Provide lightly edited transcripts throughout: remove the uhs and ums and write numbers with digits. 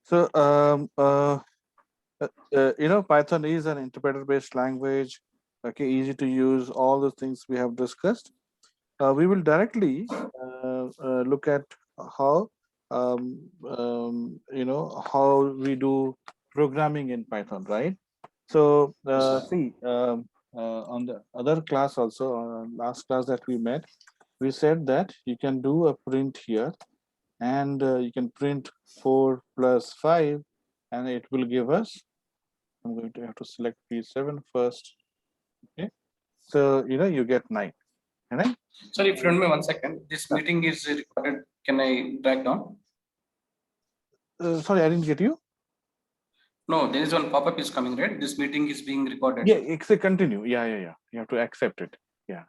So, Python is an interpreter-based language. Okay, easy to use. All the things we have discussed. We will directly look at how how we do programming in Python, right? So Yes, sir. see, on the other class also, last class that we met, we said that you can do a print here, and you can print 4 plus 5, and it will give us. I'm going to have to select P7 first. Okay, so you get 9, right? Sorry, if you don't mind 1 second. This Yeah. meeting is recorded. Can I drag down? Sorry, I didn't get you. No, there is one pop-up is coming, right? This meeting is being recorded. Yeah, it's a continue. Yeah. You have to accept it. Yeah.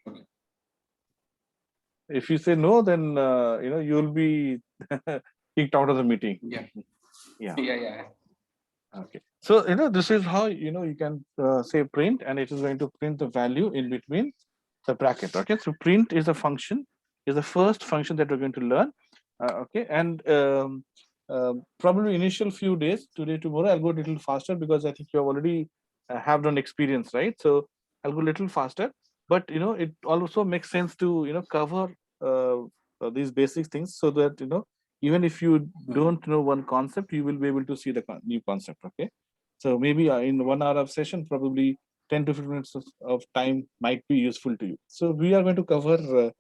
Okay. If you say no, then you'll be kicked out of the meeting. Yeah. Yeah. Yeah. Okay. So this is how you can say print, and it is going to print the value in between the bracket. Okay. So print is a function, is the first function that we're going to learn. Okay. And probably initial few days, today, tomorrow, I'll go a little faster because I think you have already have done experience, right? So I'll go a little faster, but it also makes sense to cover these basic things so that even if you don't know one concept, you will be able to see the new concept. Okay, so maybe in 1 hour of session, probably 10 to 15 minutes of time might be useful to you. So we are going to cover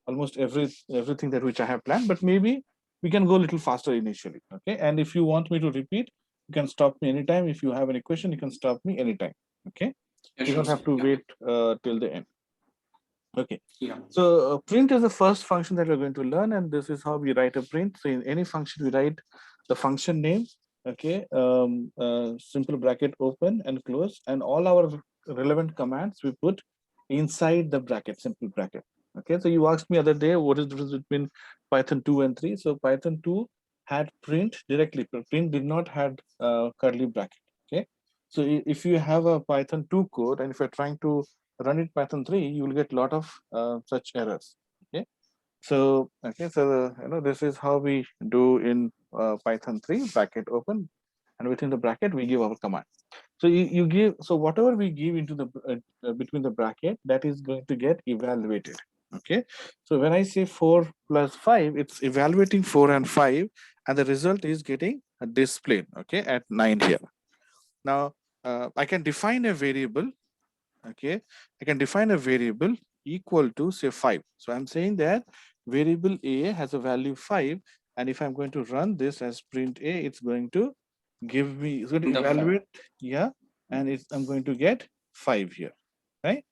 almost everything that which I have planned, but maybe we can go a little faster initially. Okay, and if you want me to repeat, you can stop me anytime. If you have any question, you can stop me anytime. Okay, Yeah, you sure, don't sir. have to Yeah. wait till the end. Okay, Yeah. so print is the first function that we're going to learn, and this is how we write a print. So in any function, we write the function name, okay, simple bracket open and close, and all our relevant commands we put inside the bracket, simple bracket. Okay, so you asked me other day what is the difference between Python 2 and 3. So Python 2 had print directly, but print did not had curly bracket. Okay, so if you have a Python 2 code, and if you're trying to run it Python 3, you will get a lot of such errors. Okay, so this is how we do in Python 3, bracket open, and within the bracket we give our command. So you give, so whatever we give into the between the bracket, that is going to get evaluated. Okay, so when I say 4 plus 5, it's evaluating 4 and 5, and the result is getting displayed, okay, at 9 here. Now I can define a variable. Okay, I can define a variable equal to say 5. So I'm saying that variable a has a value 5, and if I'm going to run this as print a, it's going to give me, it's going to In the file. evaluate, yeah, and I'm going to get 5 here, right?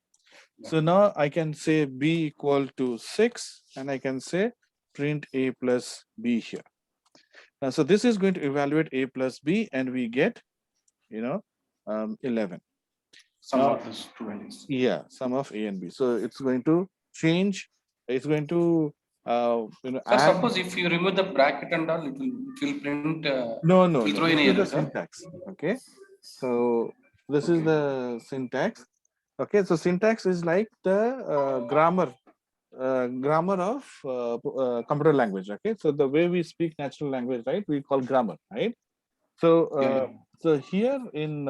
Yeah. So now I can say b equal to 6, and I can say print a plus b here. Now, so this is going to evaluate a plus b, and we get 11. Some Now, of those two values. yeah, sum of a and b. So it's going to change. It's going to Sir, add. suppose if you remove the bracket and all, it will print. No, It no, will no. throw This in is the error, sir. syntax. Okay. So this is Okay. the syntax. Okay. So syntax is like the grammar of computer language. Okay. So the way we speak natural language, right? We call grammar, right? So Yeah. so here in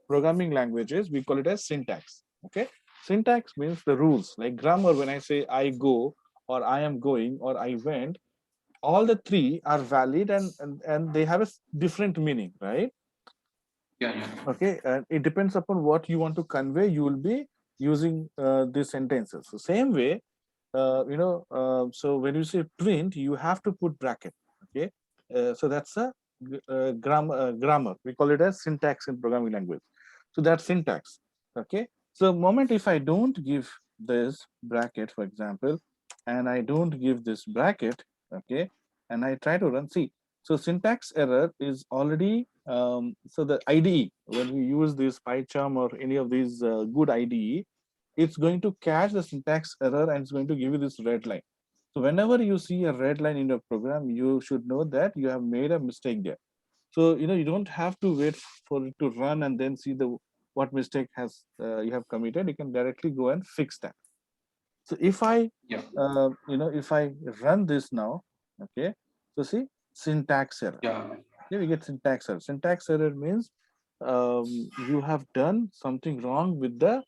programming languages, we call it as syntax. Okay. Syntax means the rules. Like grammar, when I say I go, or I am going, or I went, all the three are valid, and they have a different meaning, right? Yeah. Okay, and it depends upon what you want to convey. You will be using these sentences. So same way, so when you say print, you have to put bracket. Okay, so that's a grammar. We call it as syntax in programming language. So that's syntax. Okay, so moment if I don't give this bracket, for example, and I don't give this bracket, okay, and I try to run, see, so syntax error is already so the IDE, when we use this PyCharm or any of these good IDE, it's going to catch the syntax error and it's going to give you this red line. So whenever you see a red line in your program, you should know that you have made a mistake there. So you don't have to wait for it to run and then see the what mistake has you have committed. You can directly go and fix that. So if I Yeah. if I run this now, okay, so see, syntax error. Yeah. Okay, we get syntax error. Syntax error means you have done something wrong with the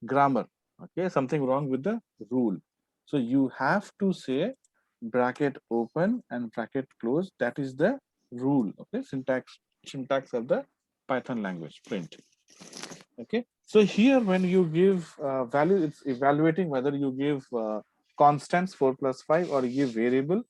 grammar. Okay, something wrong with the rule. So you have to say bracket open and bracket close. That is the rule. Okay, syntax of the Python language print. Okay, so here when you give value, it's evaluating whether you give constants 4 plus 5 or you give variable.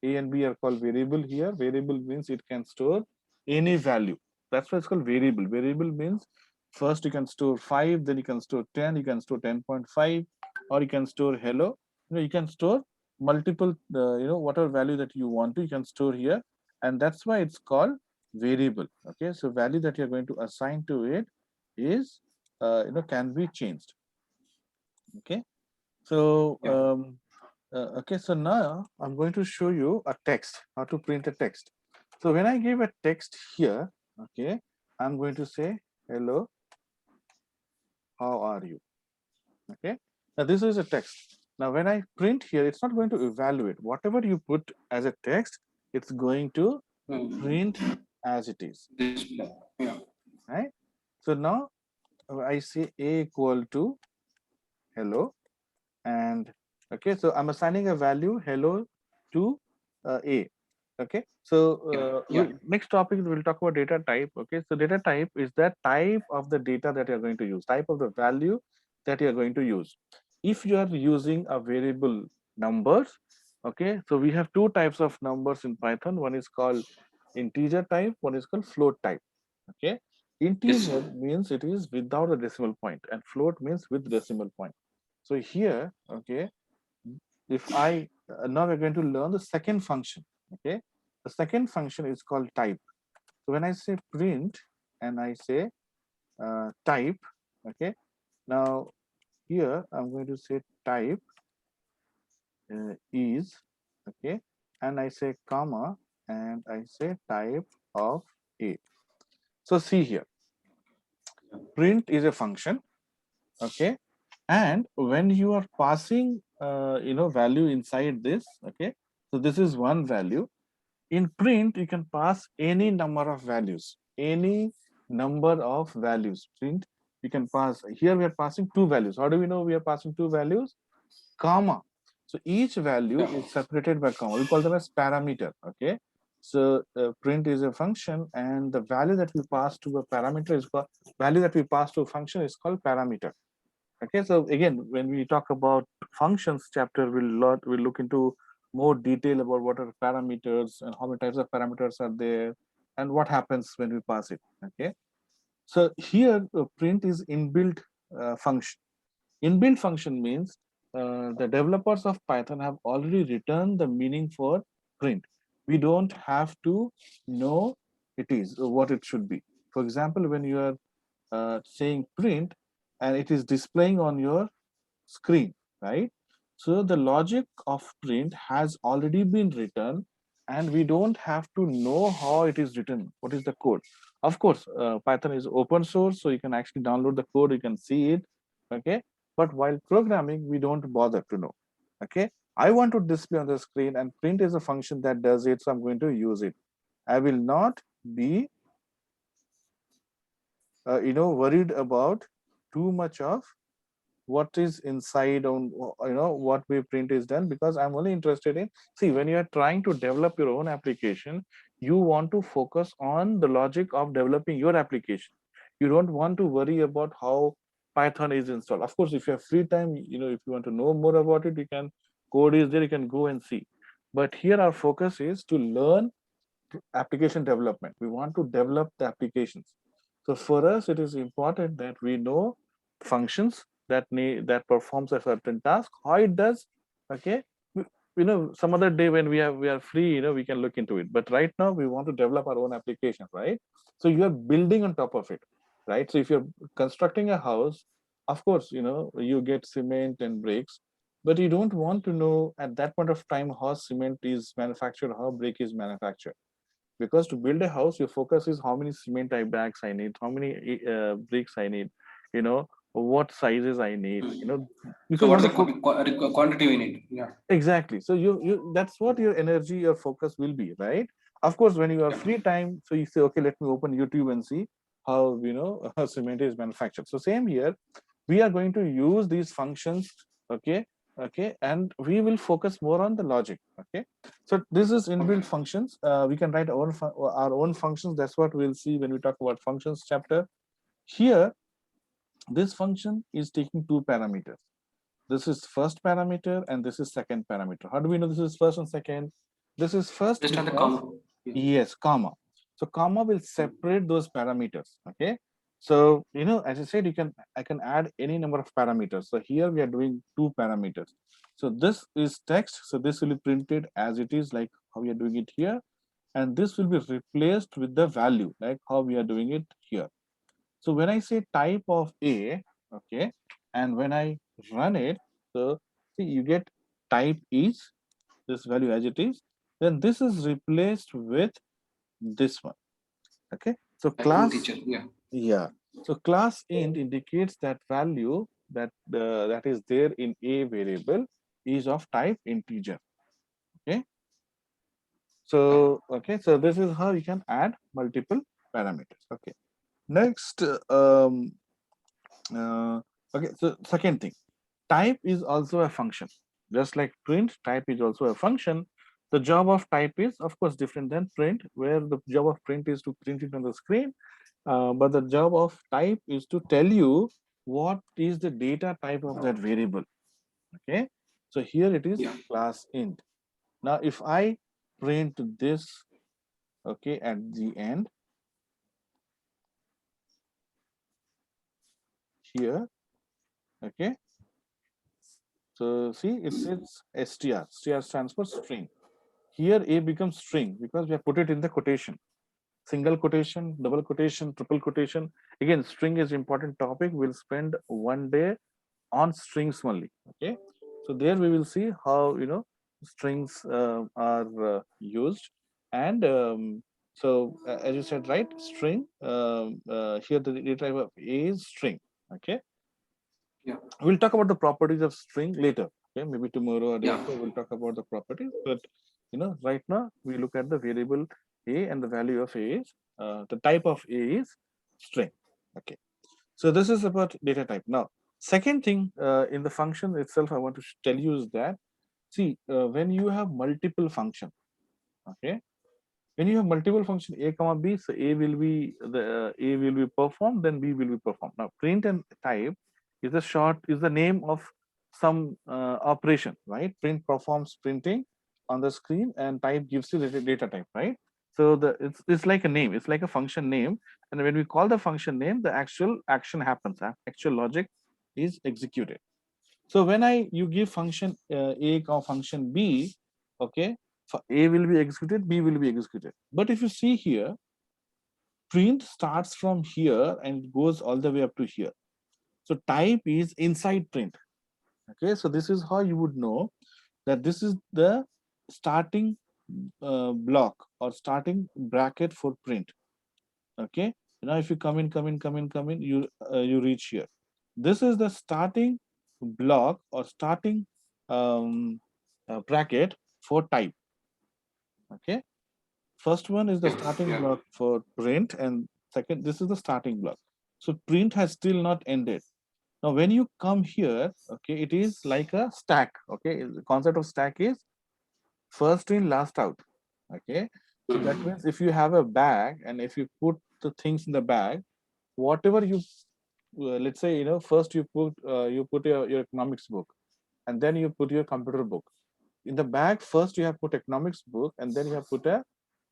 A and B are called variable here. Variable means it can store any value. That's why it's called variable. Variable means first you can store 5, then you can store 10, you can store 10.5, or you can store hello. You can store multiple whatever value that you want to, you can store here, and that's why it's called variable. Okay, so value that you're going to assign to it is can be changed. Okay, so Yeah. okay, so now I'm going to show you a text, how to print a text. So when I give a text here, okay, I'm going to say hello, how are you? Okay, now this is a text. Now when I print here, it's not going to evaluate whatever you put as a text, it's going to print as it is. Display. Yeah. Right, so now I say a equal to hello, and okay, so I'm assigning a value hello to a. Okay, so Yeah. Yeah. next topic we'll talk about data type. Okay, so data type is that type of the data that you're going to use, type of the value that you're going to use. If you are using a variable numbers, okay, so we have two types of numbers in Python. One is called integer type, one is called float type. Okay, Yes, sir. integer means it is without a decimal point, and float means with decimal point. So here, okay, if I now we're going to learn the second function. Okay, the second function is called type. So when I say print and I say type, okay, now here I'm going to say type is, okay, and I say comma and I say type of a. So see here, print is a function, okay, and when you are passing value inside this, okay, so this is one value. In print you can pass any number of values, any number of values. Print, you can pass, here we are passing two values. How do we know we are passing two values? Comma. So each value Yeah. is separated by comma, we call them as parameter. Okay, so print is a function, and the value that we pass to a parameter is called, value that we pass to a function is called parameter. Okay, so again, when we talk about functions chapter, we'll look into more detail about what are parameters and how many types of parameters are there and what happens when we pass it. Okay, so here print is inbuilt function. Inbuilt function means the developers of Python have already written the meaning for print. We don't have to know it is what it should be. For example, when you are saying print and it is displaying on your screen, right? So the logic of print has already been written, and we don't have to know how it is written, what is the code. Of course, Python is open source, so you can actually download the code, you can see it. Okay, but while programming, we don't bother to know. Okay, I want to display on the screen, and print is a function that does it, so I'm going to use it. I will not be worried about too much of what is inside on what way print is done, because I'm only interested in, see, when you are trying to develop your own application, you want to focus on the logic of developing your application. You don't want to worry about how Python is installed. Of course, if you have free time, if you want to know more about it, you can, code is there, you can go and see. But here our focus is to learn application development. We want to develop the applications. So for us, it is important that we know functions that performs a certain task, how it does. Okay, some other day when we are free, we can look into it. But right now we want to develop our own application, right? So you are building on top of it, right? So if you're constructing a house, of course, you get cement and bricks, but you don't want to know at that point of time how cement is manufactured, how brick is manufactured, because to build a house your focus is how many cement bags I need, how many bricks I need, what sizes I need, Hmm. because So you what's want the to quantity we need? Yeah. exactly, so you that's what your energy, your focus will be, right? Of course, when you have Yeah. free time, so you say, okay, let me open YouTube and see how how cement is manufactured. So same here, we are going to use these functions, okay, and we will focus more on the logic, okay. So this is inbuilt functions. We can write our own functions. That's what we'll see when we talk about functions chapter. Here, this function is taking two parameters. This is first parameter and this is second parameter. How do we know this is first and second? This is first Just on the because, comma. Yeah. yes, comma. So comma will separate those parameters. Okay. So as I said, I can add any number of parameters. So here we are doing two parameters. So this is text. So this will be printed as it is, like how we are doing it here. And this will be replaced with the value, like how we are doing it here. So when I say type of A, okay, and when I run it, so see you get type is this value as it is, then this is replaced with this one. Okay. So class, Integer. Yeah. yeah. So class int indicates that value that is there in a variable is of type integer. Okay. So this is how you can add multiple parameters. Okay. Next, okay. So second thing, type is also a function. Just like print, type is also a function. The job of type is, of course, different than print, where the job of print is to print it on the screen. But the job of type is to tell you what is the data type of that variable. Okay. So here it is Yeah. class int. Now, if I print this, okay, at the end here, okay. So see, it says str. Str stands for string. Here A becomes string because we have put it in the quotation. Single quotation, double quotation, triple quotation. Again, string is important topic. We'll spend one day on strings only. Okay. So there we will see how strings are used. And as you said, right, string, here the data type of A is string. Okay. Yeah. We'll talk about the properties of string later. Okay, maybe tomorrow or day Yeah. after we'll talk about the properties. But right now we look at the variable a, and the value of a is the type of a is string. Okay, so this is about data type. Now, second thing in the function itself, I want to tell you is that, see, when you have multiple function, okay, when you have multiple function a comma b, so a will be performed, then b will be performed. Now print and type is the name of some operation, right? Print performs printing on the screen and type gives you the data type, right? So it's like a name, it's like a function name, and when we call the function name, the actual action happens, actual logic is executed. So when you give function a comma function b, okay, a will be executed, b will be executed. But if you see here, print starts from here and goes all the way up to here. So type is inside print. Okay, so this is how you would know that this is the starting block or starting bracket for print. Okay, now if you come in, you reach here. This is the starting block or starting bracket for type. Okay, first one is the Yeah. starting Yeah. block for print, and second, this is the starting block. So print has still not ended. Now when you come here, okay, it is like a stack. Okay, the concept of stack is first in, last out. Okay, so that means if you have a bag and if you put the things in the bag, whatever you let's say, first you put your economics book, and then you put your computer book in the bag. First you have put economics book, and then you have put a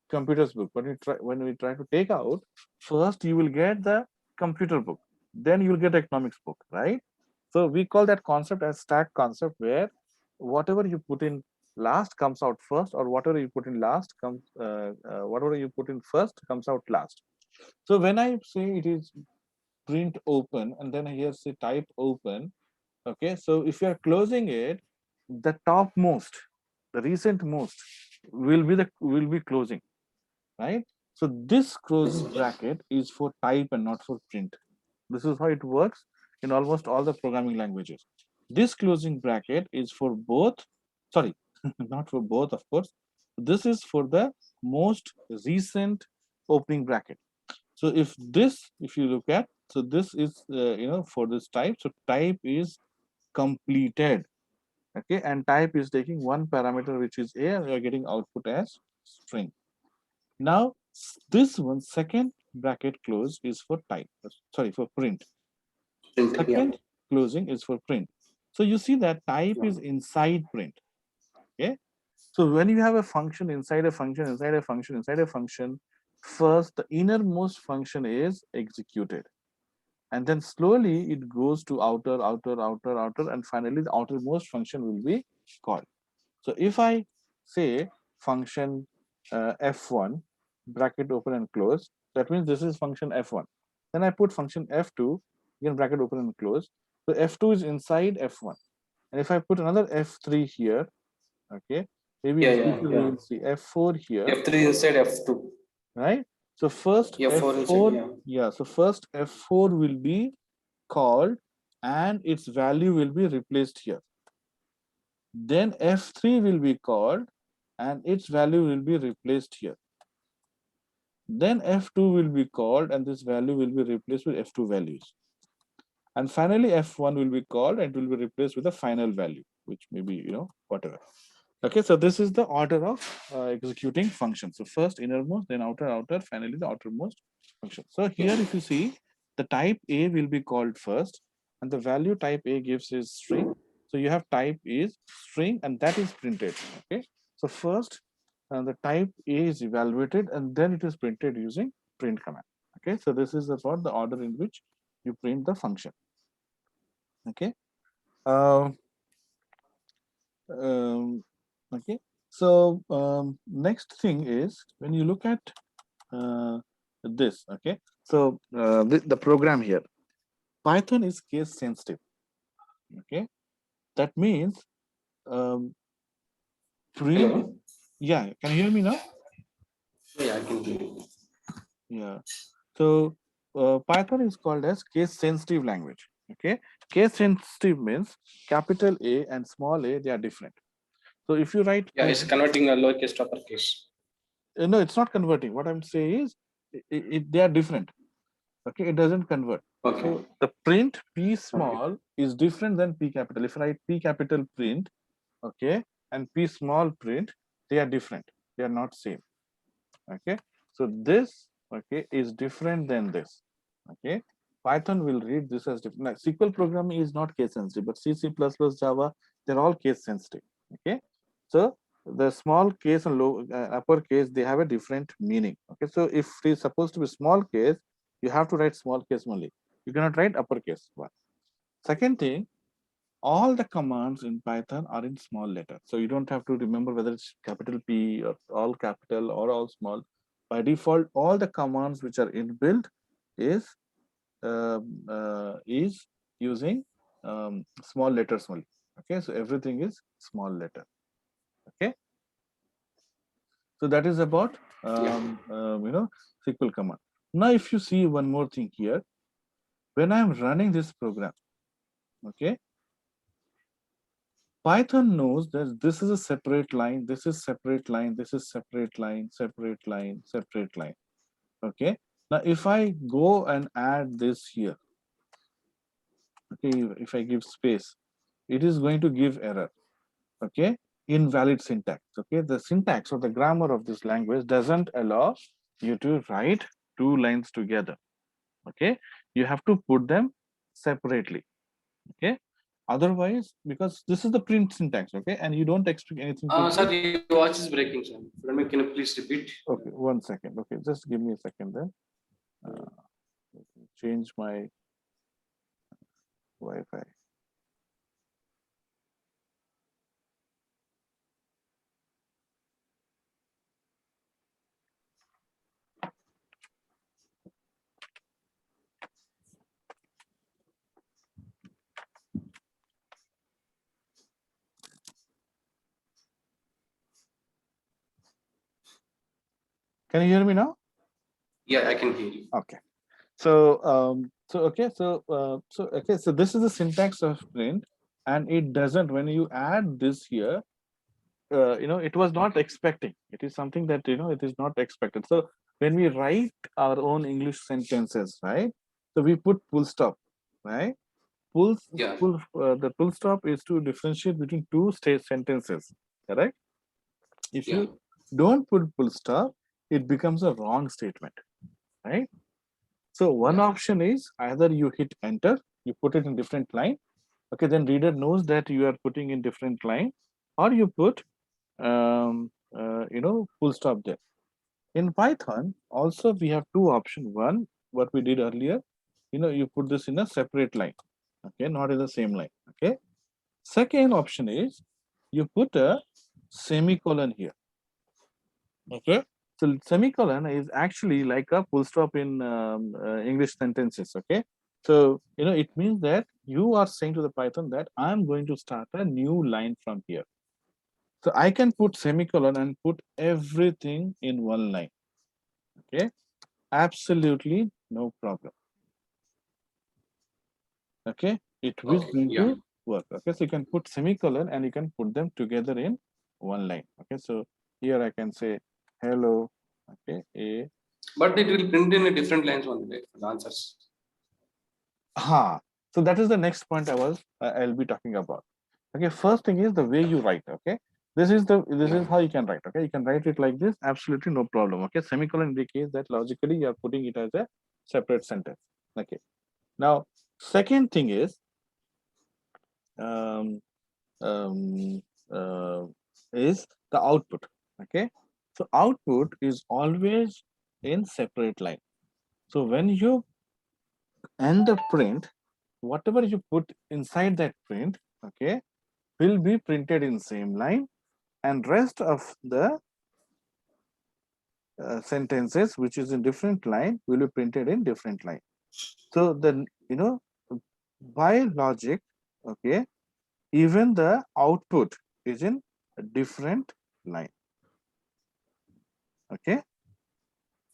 computers book. When we try to take out, first you will get the computer book, then you will get economics book, right? So we call that concept as stack concept, where whatever you put in last comes out first, or whatever you put in last comes whatever you put in first comes out last. So when I say it is print open, and then here say type open, okay, so if you are closing it, the topmost, the recent most will be closing, right? So this closing bracket is for type and not for print. This is how it works in almost all the programming languages. This closing bracket is for both, sorry, not for both, of course. This is for the most recent opening bracket. So if you look at, so this is for this type. So type is completed, okay, and type is taking one parameter which is a, and we are getting output as string. Now this one second bracket close is for type, sorry, for print. Print, yeah. Second closing is for print. So you see that type Yeah. is inside print. Okay. So when you have a function inside a function, inside a function, inside a function, first the innermost function is executed. And then slowly it goes to outer, and finally the outermost function will be called. So if I say function f1 bracket open and close, that means this is function f1. Then I put function f2, again bracket open and close. So f2 is inside f1. And if I put another f3 here, okay, maybe in Yeah. future we will see f4 here, F3 inside F2. right? So first F4 inside, f4, yeah. so first f4 will be called and its value will be replaced here. Then f3 will be called and its value will be replaced here. Then f2 will be called and this value will be replaced with f2 values. And finally f1 will be called and will be replaced with the final value, which may be, whatever. Okay, so this is the order of executing functions. So first innermost, then outer, finally the outermost function. So here if you see, the type A will be called first and the value type A gives is string. So you have type is string and that is printed. Okay, so first the type A is evaluated and then it is printed using print command. Okay, so this is about the order in which you print the function. Okay. Um, okay, so next thing is when you look at this, okay, so the program here, Python is case sensitive. Okay, that means print. Hello? Yeah, can you hear me now? Yeah, I can hear you. Yeah, so Python is called as case sensitive language. Okay, case sensitive means capital A and small a, they are different. So if you write Yeah, it's converting a lowercase to uppercase. no, it's not converting. What I'm saying is they are different. Okay, it doesn't convert. Okay. So the print p small is different than p capital. If I write p capital print, okay, and p small print, they are different. They are not same. Okay, so this, okay, is different than this. Okay, Python will read this as different. Now, SQL programming is not case sensitive, but C, C++, Java, they're all case sensitive. Okay, so the small case and low upper case, they have a different meaning. Okay, so if it is supposed to be small case, you have to write small case only. You cannot write uppercase one. Second thing, all the commands in Python are in small letter. So you don't have to remember whether it's capital P or all capital or all small. By default, all the commands which are inbuilt is using small letters only. Okay, so everything is small letter. Okay, so that is about SQL command. Now, if you see one more thing here, when I'm running this program, okay, Python knows that this is a separate line, this is separate line, this is separate line, separate line, separate line. Okay. Now, if I go and add this here, okay, if I give space, it is going to give error. Okay, invalid syntax. Okay, the syntax or the grammar of this language doesn't allow you to write two lines together. Okay, you have to put them separately. Okay, otherwise, because this is the print syntax, okay, and you don't expect anything to Sir, your watch is breaking, sir. Can you please repeat? okay, 1 second. Okay, just give me a second then. Change my Wi-Fi. Can you hear me now? Yeah, I can hear you. Okay. So so this is the syntax of print, and it doesn't, when you add this here, it was not expecting. It is something that it is not expected. So when we write our own English sentences, right? So we put full stop, right? Full Yeah. the full stop is to differentiate between two state sentences, correct? If Yeah. you don't put full stop, it becomes a wrong statement, right? So one Yeah. option is either you hit enter, you put it in different line. Okay, then reader knows that you are putting in different line, or you put full stop there. In Python, also we have two options. One, what we did earlier, you put this in a separate line, okay, not in the same line. Okay. Second option is you put a semicolon here. Okay. So semicolon is actually like a full stop in English sentences. Okay. So it means that you are saying to the Python that I'm going to start a new line from here. So I can put semicolon and put everything in one line. Okay. Absolutely no problem. Okay. It is Okay. going Yeah. to work. Okay. So you can put semicolon and you can put them together in one line. Okay. So here I can say hello. Okay. But it will print in a different lines only, right, for the answers. So that is the next point I'll be talking about. Okay, first thing is the way you write. Okay, this is how you can write. Okay, you can write it like this, absolutely no problem. Okay, semicolon indicates that logically you are putting it as a separate sentence. Okay, now second thing um, um, uh, is the output. Okay, so output is always in separate line. So when you end the print, whatever you put inside that print, okay, will be printed in same line, and rest of the sentences which is in different line will be printed in different line. So then by logic, okay, even the output is in a different line. Okay.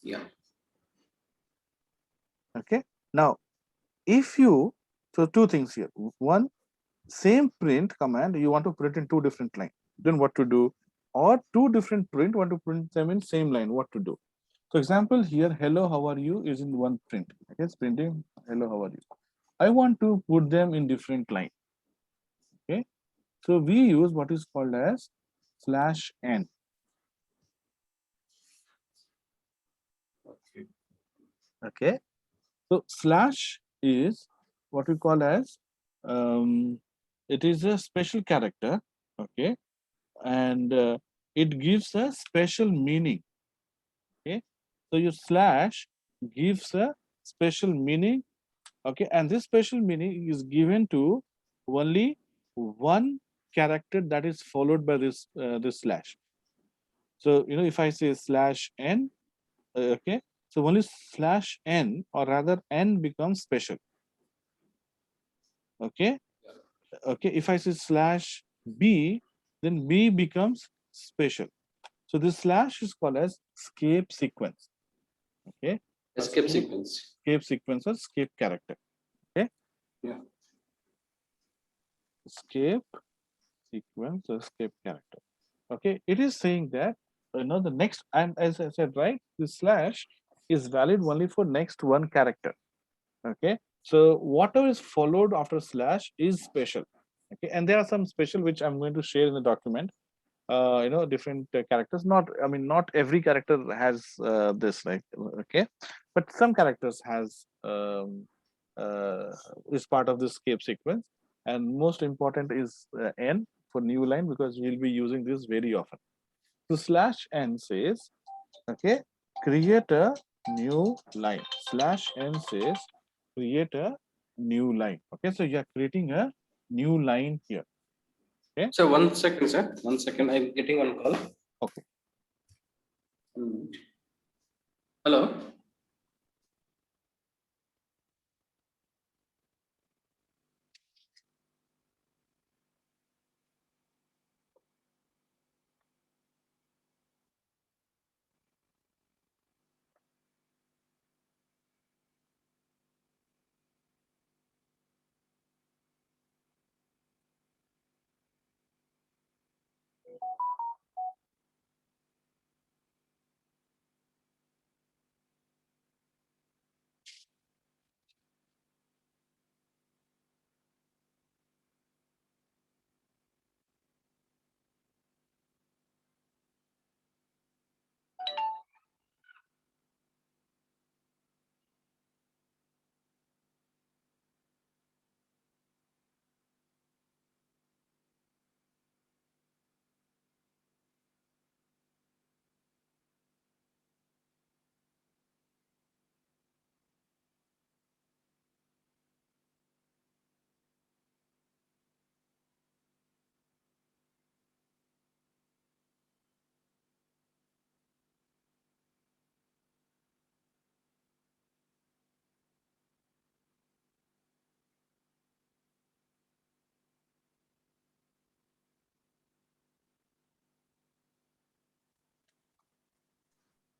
Yeah. Okay. Now if you, so two things here. One, same print command you want to print in two different line, then what to do? Or two different print want to print them in same line, what to do? So example here, hello how are you is in one print. Okay, it's printing hello how are you. I want to put them in different line. Okay, so we use what is called as /n. Okay. Okay, so slash is what we call as it is a special character. Okay, and it gives a special meaning. Okay, so your slash gives a special meaning. Okay, and this special meaning is given to only one character that is followed by this slash. So if I say /n, okay, so only /n, or rather n becomes special. Okay, okay, if I say /b, then b becomes special. So this slash is called as escape sequence. Okay, a Escape sequence. escape sequence or escape character. Okay, Yeah. escape sequence or escape character. Okay, it is saying that the next, and as I said, right, the slash is valid only for next one character. Okay, so whatever is followed after slash is special. Okay, and there are some special which I'm going to share in the document. Different characters, not, I mean, not every character has this, right? Okay, but some characters has uh, is part of this escape sequence, and most important is n for new line, because we'll be using this very often. So /n says, okay, create a new line. /n says create a new line. Okay, so you're creating a new line here. Okay. So 1 second, sir. 1 second. I'm getting one call. Okay. Hello.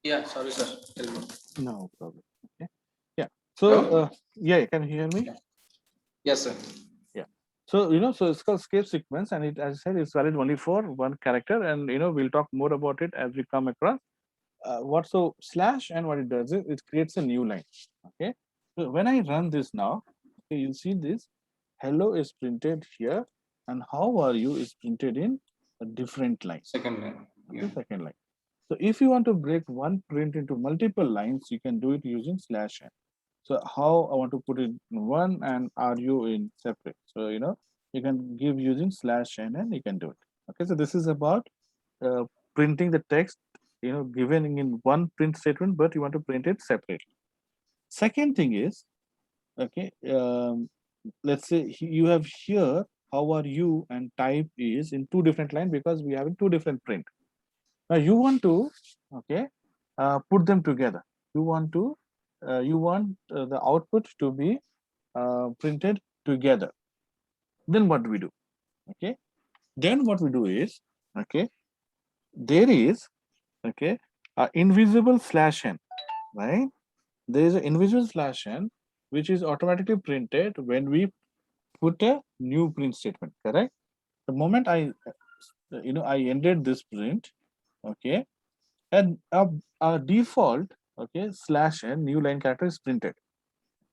Yeah, sorry, sir. Tell me. No problem. Okay. Yeah. So Hello? yeah, can you hear me? Yeah. Yes, sir. Yeah. So so it's called escape sequence, and it, as I said, it's valid only for one character, and we'll talk more about it as we come across. What so slash and what it does is it creates a new line. Okay. So when I run this now, okay, you see this hello is printed here, and how are you is printed in a different line. Second line. Yeah. Okay, second line. So if you want to break one print into multiple lines, you can do it using slash n. So how I want to put it in one and are you in separate. So you can give using slash n and you can do it. Okay, so this is about printing the text given in one print statement, but you want to print it separately. Second thing is, okay, let's say you have here how are you and type is in two different lines because we have in two different print. Now you want to, okay, put them together. You want the output to be printed together. Then what do we do? Okay. Then what we do is, okay, there is, okay, a invisible slash n, right? There is an invisible slash n which is automatically printed when we put a new print statement. Correct. The moment I ended this print, okay, and a default, okay, slash n new line character is printed.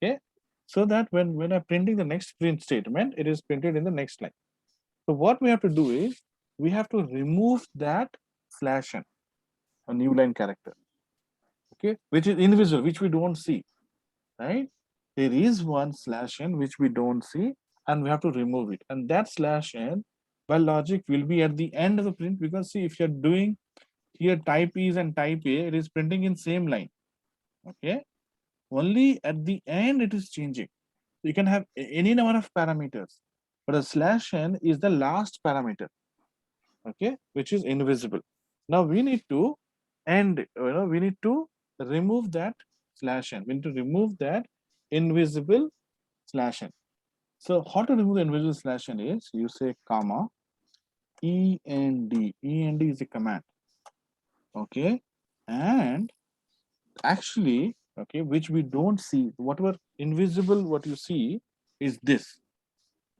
Okay, so that when I'm printing the next print statement, it is printed in the next line. So what we have to do is we have to remove that slash n, a new line character, okay, which is invisible, which we don't see, right? There is one slash n which we don't see, and we have to remove it. And that slash n by logic will be at the end of the print, because see, if you're doing here type is and type A, it is printing in same line. Okay, only at the end it is changing. You can have any number of parameters, but a slash n is the last parameter, okay, which is invisible. Now we need to we need to remove that slash n. We need to remove that invisible slash n. So how to remove the invisible slash n is you say comma end. End is a command, okay, and actually, okay, which we don't see, whatever invisible what you see is this.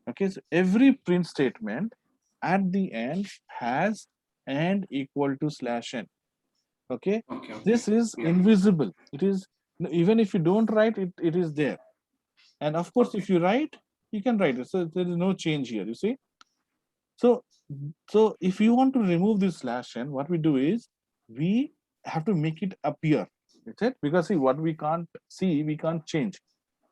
Okay, so every print statement at the end has and equal to slash n. Okay, Okay. Okay. this is Yeah. invisible. It is, even if you don't write it, it is there. And of course, Okay. if you write, you can write it. So there is no change here. You see. So if you want to remove this slash n, what we do is we have to make it appear. That's it. Because see, what we can't see, we can't change.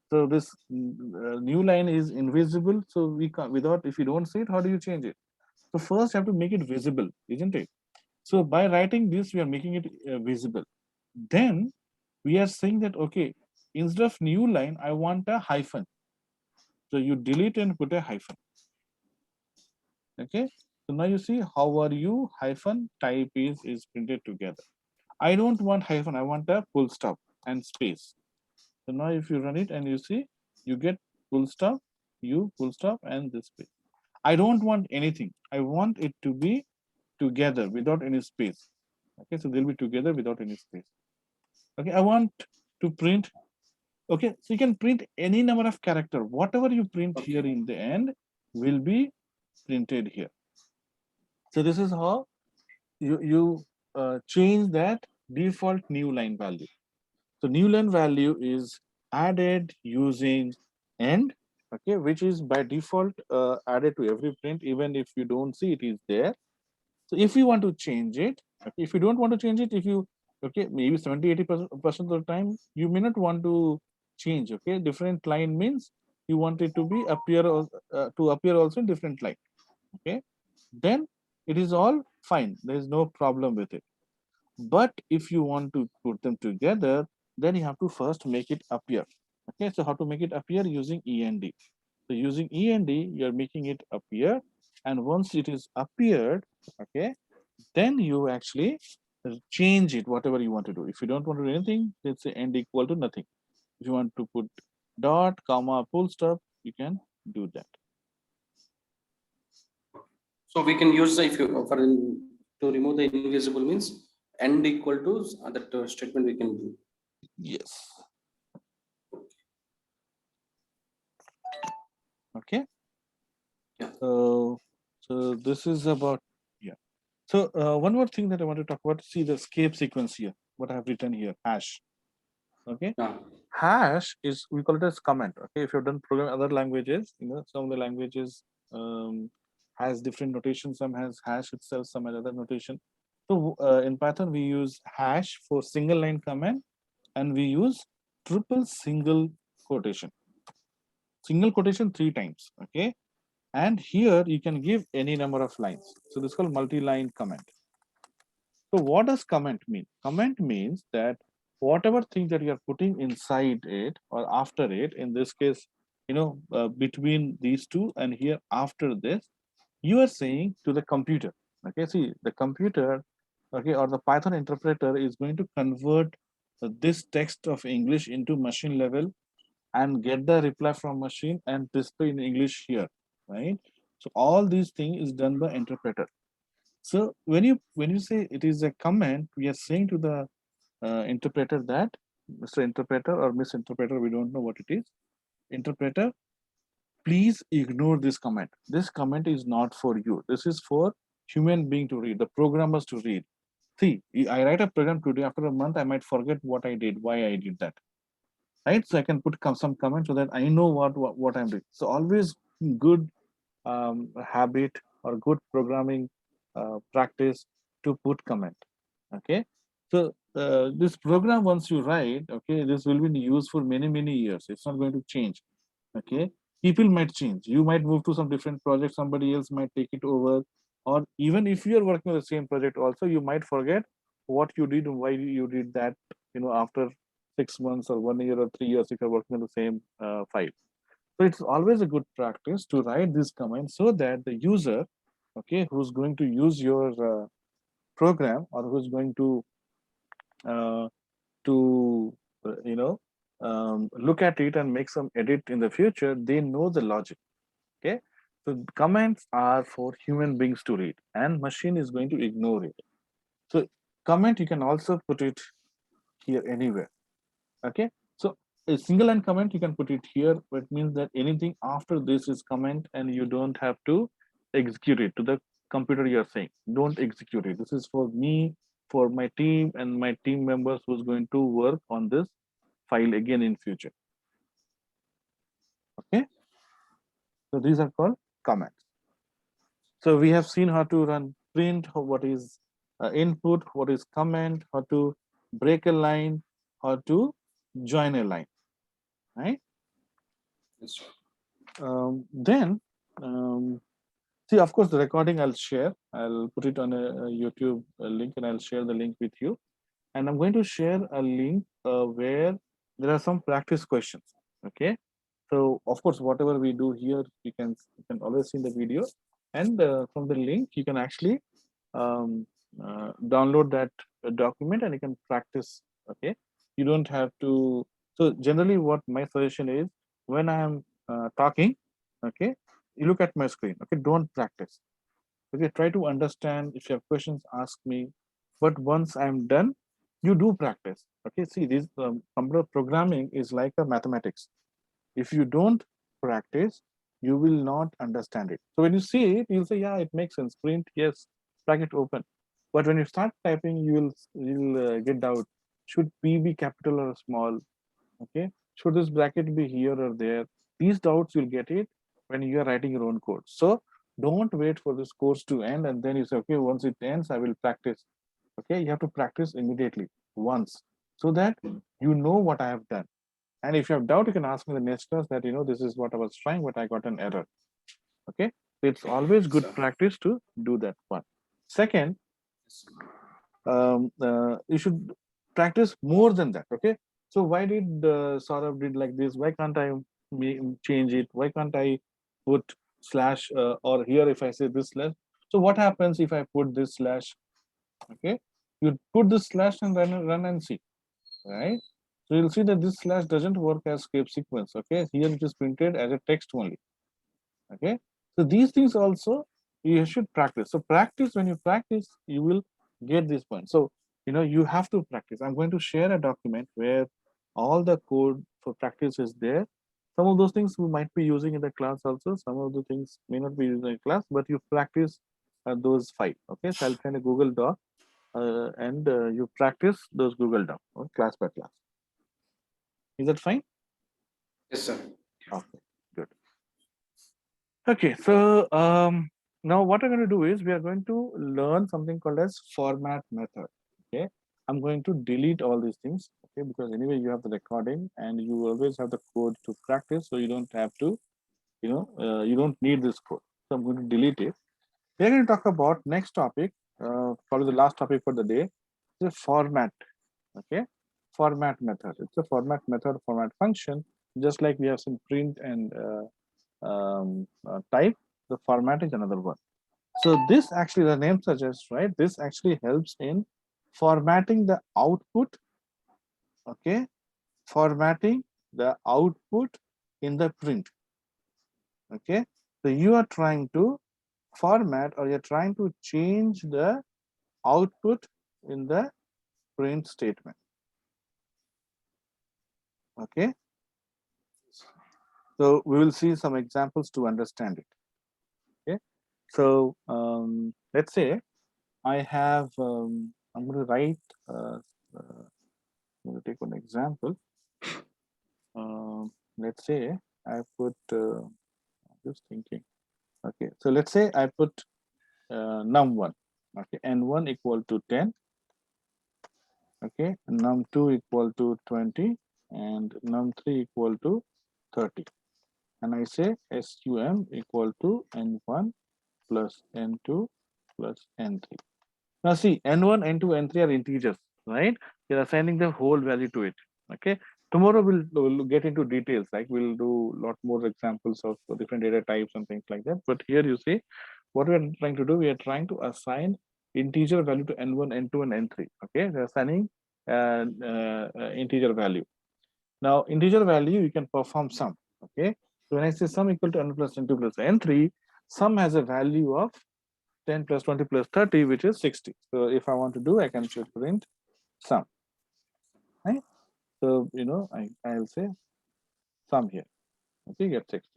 So this new line is invisible. So we can't, without, if you don't see it, how do you change it? So first you have to make it visible, isn't it? So by writing this, we are making it visible. Then we are saying that, okay, instead of new line, I want a hyphen. So you delete and put a hyphen. Okay. So now you see how are you hyphen type is printed together. I don't want hyphen, I want a full stop and space. So now if you run it and you see, you get full stop, full stop, and this space. I don't want anything. I want it to be together without any space. Okay, so they'll be together without any space. Okay, I want to print. Okay, so you can print any number of character. Whatever you print Okay. here in the end will be printed here. So this is how you change that default new line value. So new line value is added using end, okay, which is by default added to every print, even if you don't see it is there. So if you want to change it, okay, if you don't want to change it, if you, okay, maybe 70-80% of the time, you may not want to change, okay. Different line means you want it to be appear to appear also in different line, okay. Then it is all fine. There is no problem with it. But if you want to put them together, then you have to first make it appear. Okay, so how to make it appear? Using END. So using END, you're making it appear. And once it is appeared, okay, then you actually change it, whatever you want to do. If you don't want to do anything, let's say end equal to nothing. If you want to put dot, comma, full stop, you can do that. So we can use the, if you for to remove the invisible means end equal to that statement we can do. Yes. Okay. Yeah. So this is about, yeah. So one more thing that I want to talk about, see the escape sequence here, what I have written here, hash. Okay. Yeah. Hash is, we call it as comment. Okay. If you've done program other languages, some of the languages has different notation. Some has hash itself, some has other notation. So in Python, we use hash for single line comment, and we use triple single quotation. Single quotation 3 times. Okay. And here you can give any number of lines. So this is called multi-line comment. So what does comment mean? Comment means that whatever thing that you are putting inside it or after it, in this case, between these two and here after this, you are saying to the computer. Okay, see the computer, okay, or the Python interpreter is going to convert this text of English into machine level and get the reply from machine and display in English here, right? So all these things is done by interpreter. So when you say it is a comment, we are saying to the interpreter that Mr. Interpreter or Miss Interpreter, we don't know what it is. Interpreter, please ignore this comment. This comment is not for you. This is for human being to read, the programmers to read. See, I write a program today. After a month, I might forget what I did, why I did that, right? So I can put some comment so that I know what I'm doing. So always good habit or good programming practice to put comment. Okay, so this program once you write, okay, this will be used for many years. It's not going to change. Okay, people might change. You might move to some different project. Somebody else might take it over, or even if you are working on the same project, also you might forget what you did and why you did that. After 6 months or 1 year or 3 years, if you're working on the same file. So it's always a good practice to write this command so that the user, okay, who's going to use your program or who's going uh, to look at it and make some edit in the future, they know the logic. Okay, so comments are for human beings to read, and machine is going to ignore it. So comment you can also put it here anywhere. Okay, so a single line comment you can put it here, but it means that anything after this is comment and you don't have to execute it to the computer. You're saying don't execute it. This is for me, for my team and my team members who's going to work on this file again in future. Okay, so these are called comments. So we have seen how to run print, what is input, what is comment, how to break a line, how to join a line, right? Yes. Then, see, of course, the recording I'll share. I'll put it on a YouTube link and I'll share the link with you. And I'm going to share a link where there are some practice questions. Okay. So, of course, whatever we do here, you can always see in the video. And from the link, you can actually um, download that document and you can practice. Okay. You don't have to. So, generally, what my suggestion is when I am talking, okay, you look at my screen. Okay, don't practice. Okay, try to understand. If you have questions, ask me. But once I'm done, you do practice. Okay, see, this computer programming is like a mathematics. If you don't practice, you will not understand it. So when you see it, you'll say, yeah, it makes sense. Print, yes, bracket open. But when you start typing, you'll get doubt. Should P be capital or small? Okay, should this bracket be here or there? These doubts you'll get it when you are writing your own code. So don't wait for this course to end and then you say, okay, once it ends, I will practice. Okay, you have to practice immediately once so that you know what I have done. And if you have doubt, you can ask me the next class that, this is what I was trying, but I got an error. Okay, so it's always good practice to do that one. Second, you should practice more than that. Okay, so why did Saurabh did like this? Why can't I change it? Why can't I put slash or here if I say this slash? So what happens if I put this slash? Okay, you put this slash and run and see, right? So you'll see that this slash doesn't work as script sequence. Okay, here it is printed as a text only. Okay, so these things also you should practice. So practice, when you practice, you will get this point. So you have to practice. I'm going to share a document where all the code for practice is there. Some of those things we might be using in the class also. Some of the things may not be using in class, but you practice those 5. Okay, so I'll send a Google Doc and you practice those Google Doc class by class. Is that fine? Yes, sir. Okay, good. Okay, so now what I'm going to do is we are going to learn something called as format method. Okay, I'm going to delete all these things. Okay, because anyway you have the recording and you always have the code to practice, so you don't have to, you don't need this code. So I'm going to delete it. We're going to talk about next topic, probably the last topic for the day, the format. Okay, format method. It's a format method, format function, just like we have some print and type. The format is another one. So this actually, the name suggests, right? This actually helps in formatting the output. Okay, formatting the output in the print. Okay, so you are trying to format or you're trying to change the output in the print statement. Okay, so we will see some examples to understand it. Okay, so let's say I have I'm going to write I'm going to take one example. Let's say I put just thinking. Okay, so let's say I put num1. Okay, n1 equal to 10. Okay, num2 equal to 20 and num3 equal to 30. And I say sum equal to n1 plus n2 plus n3. Now see, n1, n2, n3 are integers, right? You're assigning the whole value to it. Okay. Tomorrow we'll get into details, like we'll do a lot more examples of different data types and things like that. But here you see, what we are trying to do, we are trying to assign integer value to n1, n2, and n3. Okay, they're assigning integer value. Now, integer value, you can perform sum. Okay, so when I say sum equal to n plus n2 plus n3, sum has a value of 10 plus 20 plus 30, which is 60. So if I want to do, I can print sum. Right? So, I'll say sum here. Okay, get 60.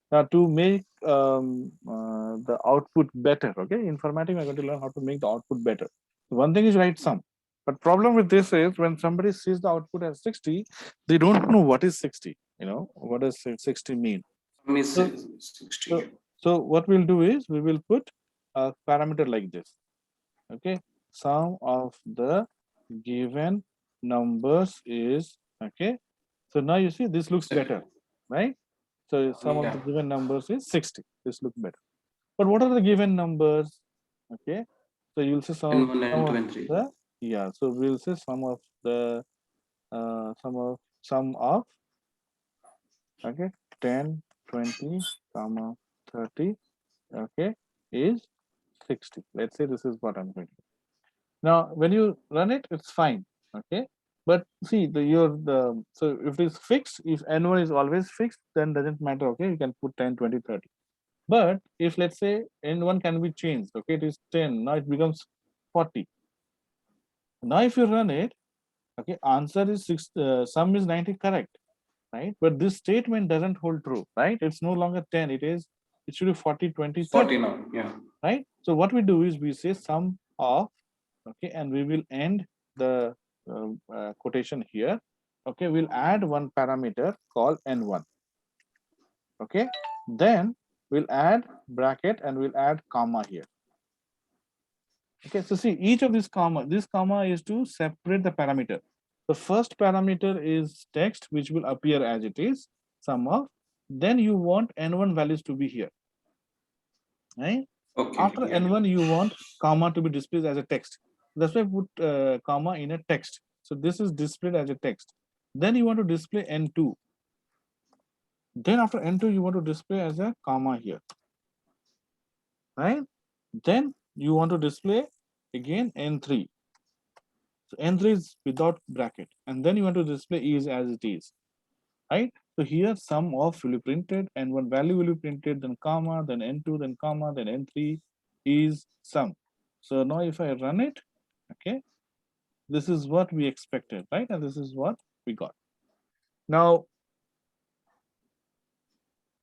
Now, to make the output better, okay, in formatting, I'm going to learn how to make the output better. One thing is write sum. But problem with this is when somebody sees the output as 60, they don't know what is 60. What does 60 mean? Miss So, 60. so, so what we'll do is we will put a parameter like this. Okay, sum of the given numbers is okay. So now you see this looks better, right? So sum of Yeah. the given numbers is 60. This looks better. But what are the given numbers? Okay, so you'll see N1, some N2, of N3. the So we'll say some of the sum of okay 10, 20, comma 30. Okay, is 60. Let's say this is what I'm going to do. Now, when you run it, it's fine. Okay. But see, so if it's fixed, if n1 is always fixed, then doesn't matter. Okay. You can put 10, 20, 30. But if let's say n1 can be changed, okay, it is 10. Now it becomes 40. Now, if you run it, okay, answer is sum is 90 correct, right? But this statement doesn't hold true, right? It's no longer 10. It should be 40, 20, 40 30, now. Yeah. right? So what we do is we say sum of okay, and we will end the quotation here. Okay, we'll add one parameter called n1. Okay, then we'll add bracket and we'll add comma here. Okay, so see each of this comma is to separate the parameter. The first parameter is text, which will appear as it is sum of. Then you want n1 values to be here, right? Okay. After Yeah. n1, you want comma to be displayed as a text. That's why I put comma in a text. So this is displayed as a text. Then you want to display n2. Then after n2, you want to display as a comma here, right? Then you want to display again n3. So n3 is without bracket. And then you want to display is as it is, right? So here sum of will be printed and one value will be printed, then comma, then n2, then comma, then n3 is sum. So now if I run it, okay, this is what we expected, right? And this is what we got. Now,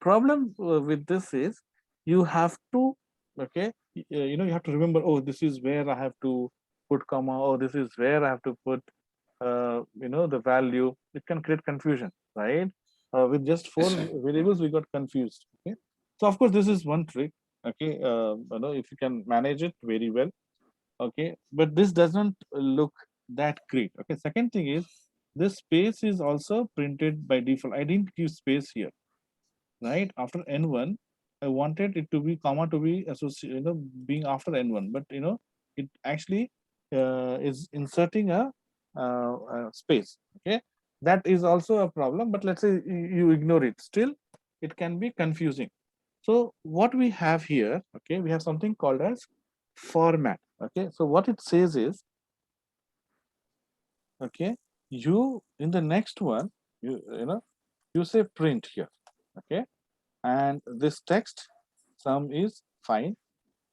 problem with this is you have to, okay, you have to remember, oh, this is where I have to put comma, or this is where I have to put, the value. It can create confusion, right? With just Yes, 4 sir. variables, we got confused. Okay, so of course this is one trick. Okay, if you can manage it very well. Okay, but this doesn't look that great. Okay, second thing is this space is also printed by default. I didn't give space here, right? After n1, I wanted it to be comma to be associated, being after n1, but it actually is inserting a space. Okay, that is also a problem, but let's say you ignore it, still it can be confusing. So what we have here, okay, we have something called as format. Okay, so what it says is, okay, you in the next one, you say print here. Okay, and this text sum is fine.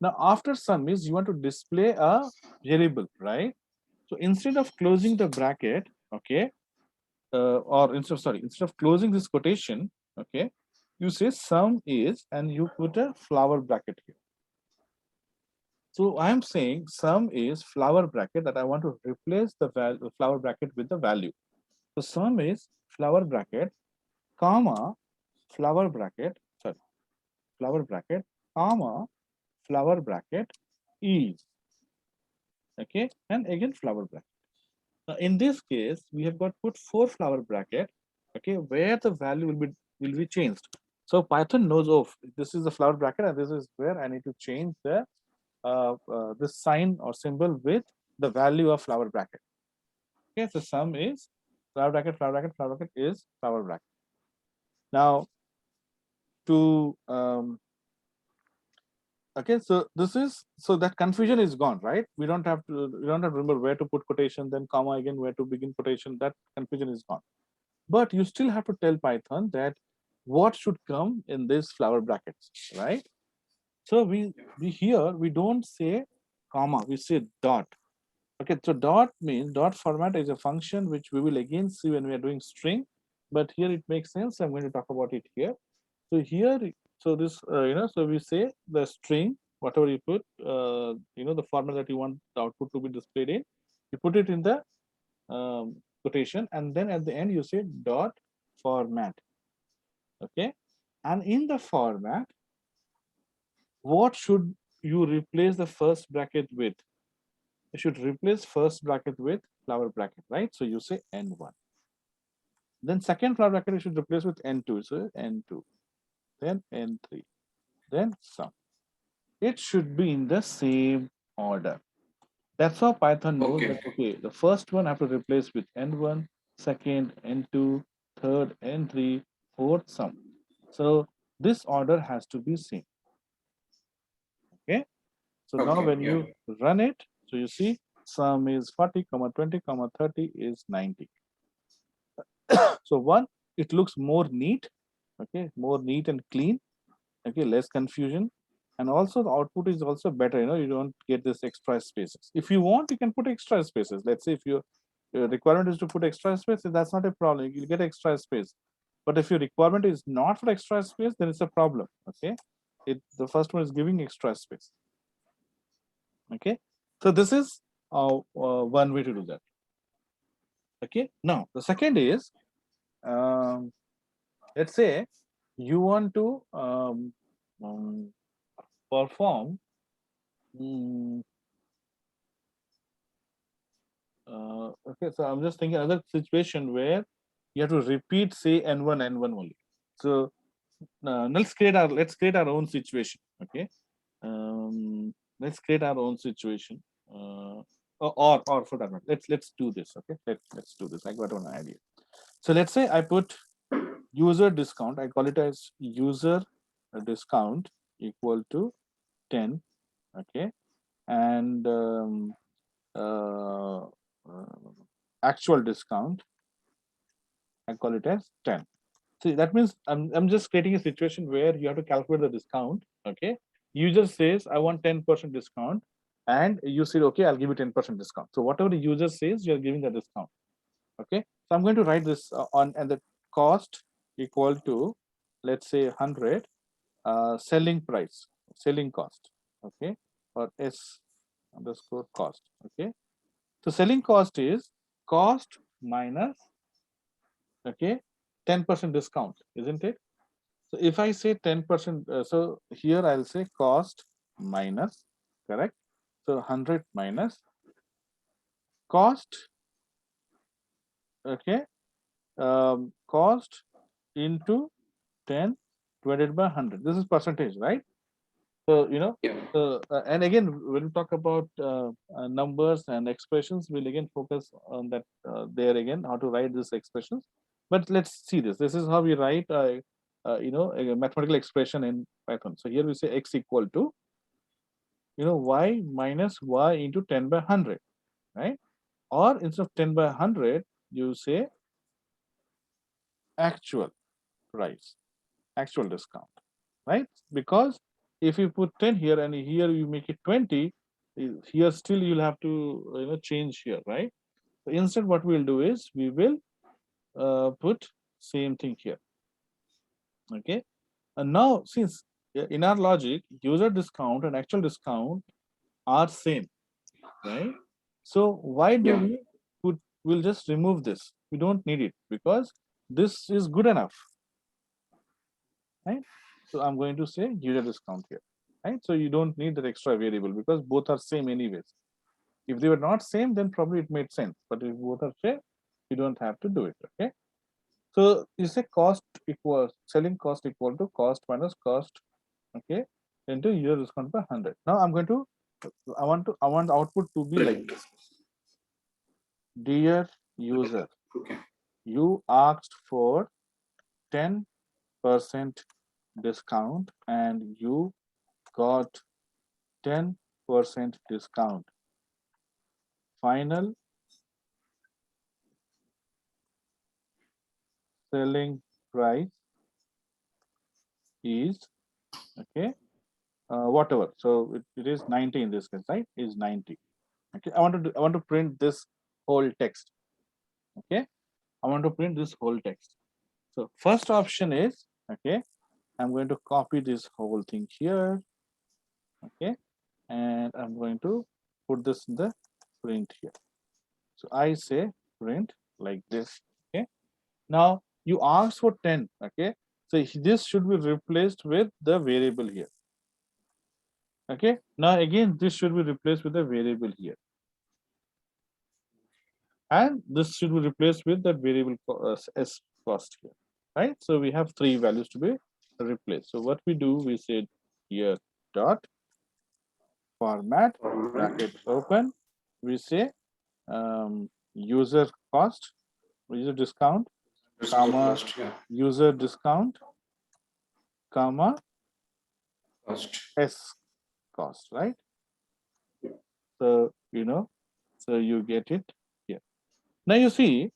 Now after sum is you want to display a variable, right? So instead of closing the bracket, okay, or instead of closing this quotation, okay, you say sum is and you put a flower bracket here. So I am saying sum is flower bracket, that I want to replace the value flower bracket with the value. So sum is flower bracket, comma, flower bracket, sorry, flower bracket, comma, flower bracket is, okay, and again flower bracket. Now in this case, we have got put 4 flower bracket, okay, where the value will be changed. So Python knows, oh, this is the flower bracket and this is where I need to change the this sign or symbol with the value of flower bracket. Okay, so sum is flower bracket, flower bracket, flower bracket is flower bracket. Now to okay, so this is, so that confusion is gone, right? We don't have to remember where to put quotation, then comma again, where to begin quotation. That confusion is gone. But you still have to tell Python that what should come in these flower brackets, right? So we here we don't say comma, we say dot. Okay, so dot means, dot format is a function which we will again see when we are doing string, but here it makes sense. I'm going to talk about it here. So here, so this, so we say the string, whatever you put, the format that you want the output to be displayed in, you put it in the quotation, and then at the end you say dot format. Okay, and in the format, what should you replace the first bracket with? You should replace first bracket with flower bracket, right? So you say n1. Then second flower bracket you should replace with n2. So n2, then n3, then sum. It should be in the same order. That's how Python knows Okay. that, okay, the first one I have to replace with n1, second n2, third n3, fourth sum. So this order has to be same. Okay. So now Okay. when Yeah. you run it, so you see sum is 40, 20, 30 is 90. So one, it looks more neat, okay, more neat and clean, okay, less confusion, and also the output is also better. You don't get this extra spaces. If you want, you can put extra spaces. Let's say if your requirement is to put extra spaces, that's not a problem. You get extra space. But if your requirement is not for extra space, then it's a problem. Okay, the first one is giving extra space. Okay, so this is one way to do that. Okay, now the second is, um, let's say you want to um, perform mm, okay, so I'm just thinking another situation where you have to repeat, say n1 n1 only. So let's create our own situation. Okay, let's create our own situation. Or for that matter, let's do this. Okay, let's do this. I got an idea. So let's say I put user discount. I call it as user discount equal to 10. Okay, and uh, actual discount, I call it as 10. See, that means I'm just creating a situation where you have to calculate the discount. Okay, user says I want 10% discount, and you said, okay, I'll give you 10% discount. So whatever the user says, you're giving the discount. Okay, so I'm going to write this on, and the cost equal to, let's say 100, selling price, selling cost. Okay, or S underscore cost. Okay, so selling cost is cost minus, okay, 10% discount, isn't it? So if I say 10%, so here I'll say cost minus, correct? So 100 minus cost, okay, cost into 10 divided by 100. This is percentage, right? So, Yeah. and again, when we talk about numbers and expressions, we'll again focus on that there again, how to write these expressions. But let's see this. This is how we write, a mathematical expression in Python. So here we say x equal to, y minus y into 10 by 100, right? Or instead of 10 by 100, you say actual price, actual discount, right? Because if you put 10 here and here you make it 20, here still you'll have to change here, right? So instead what we'll do is we will put same thing here. Okay, and now since in our logic user discount and actual discount are same, right? So why do Yeah. we put, we'll just remove this, we don't need it because this is good enough, right? So I'm going to say user discount here, right? So you don't need that extra variable because both are same anyways. If they were not same, then probably it made sense. But if both are same, you don't have to do it. Okay. So you say cost equals selling cost equal to cost minus cost, okay, into user discount by 100. Now I'm going to, I want the output to be like Print. this. Dear user, Okay. you asked for 10% discount and you got 10% discount. Final selling price is, okay, whatever. So it is 90 in this case, right? Is 90. Okay, I want to print this whole text. Okay, I want to print this whole text. So first option is, okay, I'm going to copy this whole thing here. Okay, and I'm going to put this in the print here. So I say print like this. Okay, now you asked for 10. Okay, so this should be replaced with the variable here. Okay, now again this should be replaced with a variable here, and this should be replaced with that variable s cost here, right? So we have three values to be replaced. So what we do, we said here dot format bracket open, we say user cost, user discount, comma Cost. Yeah. user discount, comma Cost. s cost, right? So so you get it here. Now you see,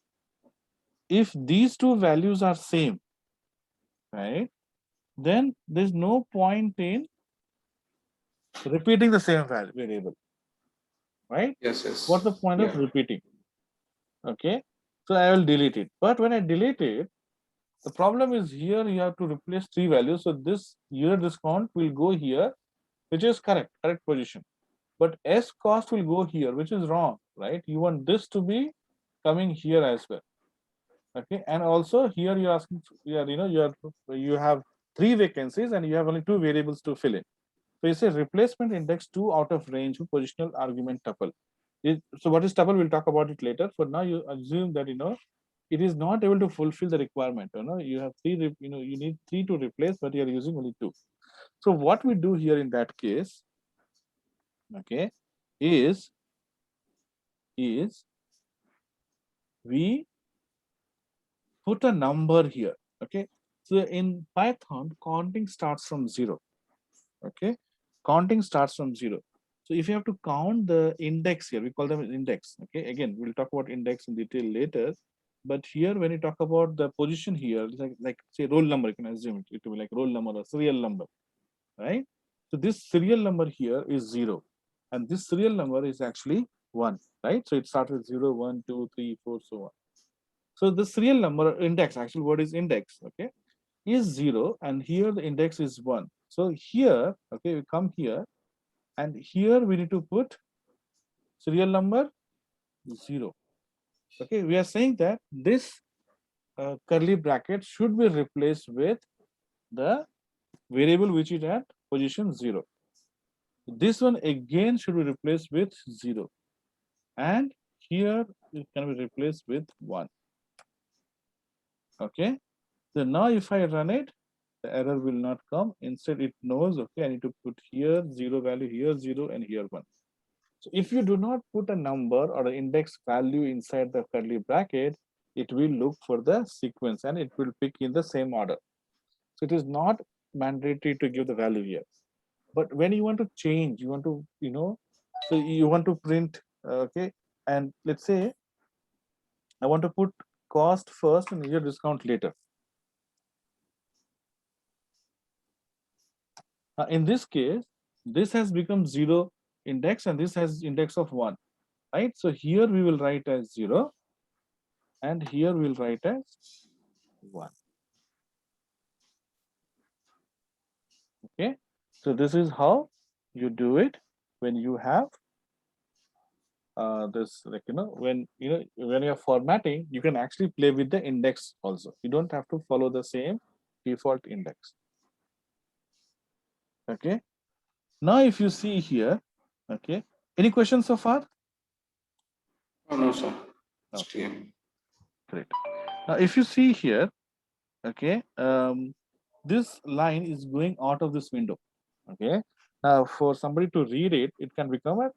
if these two values are same, right, then there's no point in repeating the same variable, right? Yes. Yes. What's the point of Yeah. repeating? Okay, so I will delete it. But when I delete it, the problem is here you have to replace three values. So this user discount will go here, which is correct position. But S cost will go here, which is wrong, right? You want this to be coming here as well. Okay, and also here you're asking, you have three vacancies and you have only two variables to fill in. So you say replacement index 2 out of range with positional argument tuple. So what is tuple? We'll talk about it later. For now, you assume that it is not able to fulfill the requirement. You have three. You need three to replace, but you are using only two. So what we do here in that case, okay, is we put a number here. Okay, so in Python, counting starts from 0. Okay, counting starts from 0. So if you have to count the index here, we call them index. Okay, again we'll talk about index in detail later, but here when you talk about the position here, it's like say roll number, you can assume it will be like roll number or serial number, right? So this serial number here is 0, and this serial number is actually 1, right? So it starts with 0, 1, 2, 3, 4, so on. So the serial number index, actually what is index, okay, is 0, and here the index is 1. So here, okay, we come here, and here we need to put serial number 0. Okay, we are saying that this curly bracket should be replaced with the variable which is at position 0. This one again should be replaced with 0, and here it can be replaced with 1. Okay, so now if I run it, the error will not come. Instead, it knows, okay, I need to put here 0 value, here 0, and here 1. So if you do not put a number or an index value inside the curly bracket, it will look for the sequence and it will pick in the same order. So it is not mandatory to give the value here. But when you want to change, you want to, so you want to print, okay, and let's say I want to put cost first and here discount later. In this case, this has become 0 index and this has index of 1, right? So here we will write as 0 and here we'll write as 1. Okay, so this is how you do it when you have this, like, when you're formatting, you can actually play with the index also. You don't have to follow the same default index. Okay, now if you see here, okay, any questions so far? Oh, no, sir. Okay, great. Now if you see here, okay, this line is going out of this window. Okay, now for somebody to read it, it can become a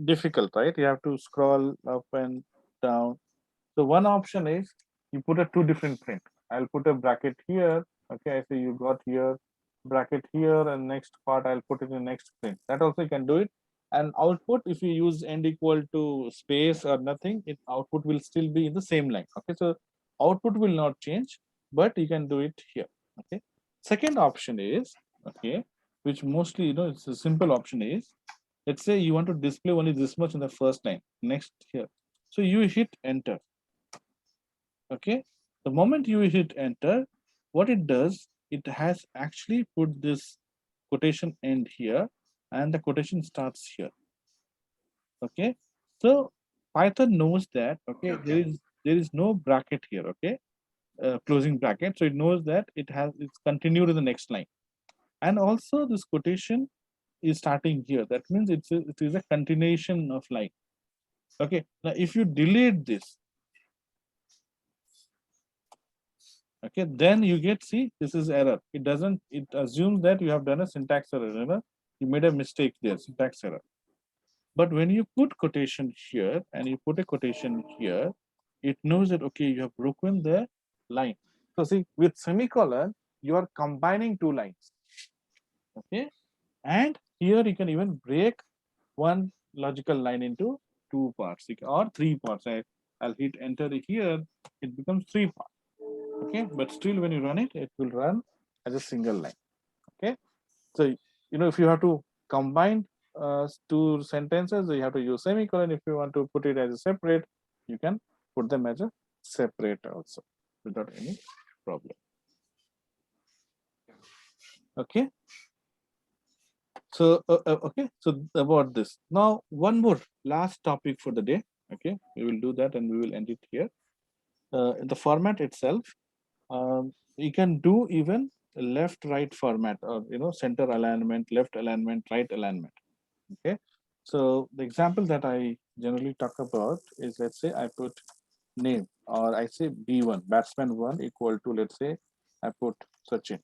difficult, right? You have to scroll up and down. So one option is you put a 2 different print. I'll put a bracket here. Okay, I say you got here, bracket here, and next part I'll put it in next print. That also you can do it. And output, if you use end equal to space or nothing, it output will still be in the same line. Okay, so output will not change, but you can do it here. Okay. Second option is, okay, which mostly it's a simple option is, let's say you want to display only this much in the first line. Next here, so you hit enter. Okay, the moment you hit enter, what it does, it has actually put this quotation end here and the quotation starts here. Okay, so Python knows that, okay, there is no bracket here. Okay, closing bracket, so it knows that it's continued in the next line, and also this quotation is starting here. That means it is a continuation of line. Okay, now if you delete this, okay, then you get, see, this is error. It assumes that you have done a syntax error. You made a mistake there, syntax error. But when you put quotation here and you put a quotation here, it knows that, okay, you have broken the line. So see, with semicolon, you are combining 2 lines. Okay, and here you can even break one logical line into 2 parts or 3 parts. I'll hit enter here, it becomes 3 parts. Okay, but still when you run it, it will run as a single line. Okay, so if you have to combine 2 sentences, you have to use semicolon. If you want to put it as a separate, you can put them as a separate also without any problem. Okay, so okay, so about this, now one more last topic for the day. Okay, we will do that and we will end it here. The format itself, you can do even left right format, or center alignment, left alignment, right alignment. Okay, so the example that I generally talk about is, let's say I put name, or I say B1, batsman 1 equal to, let's say I put Sachin.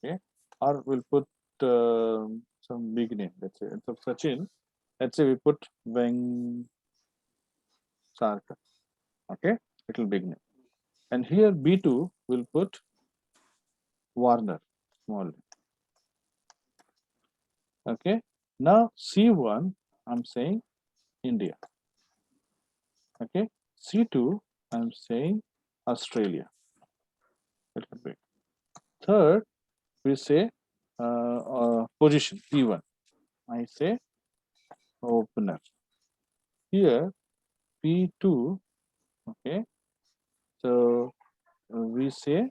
Okay, or we'll put some big name, let's say instead of Sachin, let's say we put Veng Sarkar. Okay, little big name. And here B2 will put Warner, small. Okay, now C1, I'm saying India. Okay, C2, I'm saying Australia. Little bit. Third, we say position P1. I say opener. Here P2, okay, so we say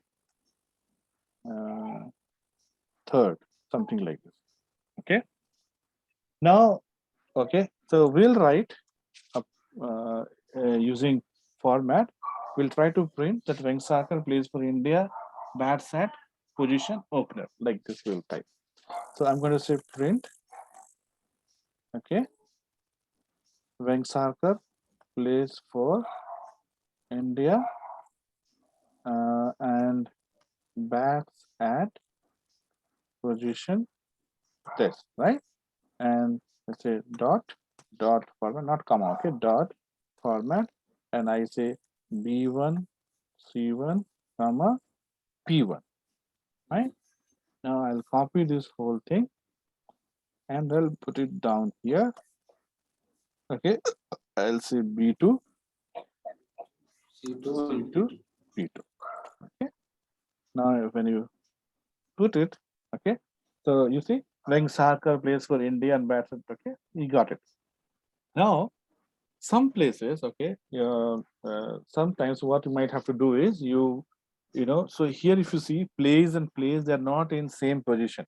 third, something like this. Okay. Now, okay, so we'll write using format. We'll try to print that Vengsakar plays for India, bats at position opener. Like this, we'll type. So I'm going to say print. Okay, Vengsakar plays for India and bats at position this, right? And let's say dot format, not comma, okay, dot format, and I say B1, C1, comma, P1, right? Now I'll copy this whole thing and I'll put it down here. Okay, I'll say B2, C2 and C2, P2. P2. Okay, now when you put it, okay, so you see, when Sarkar plays for India and bats, okay, you got it. Now, some places, okay, sometimes what you might have to do is you know, so here if you see plays and plays, they're not in same position,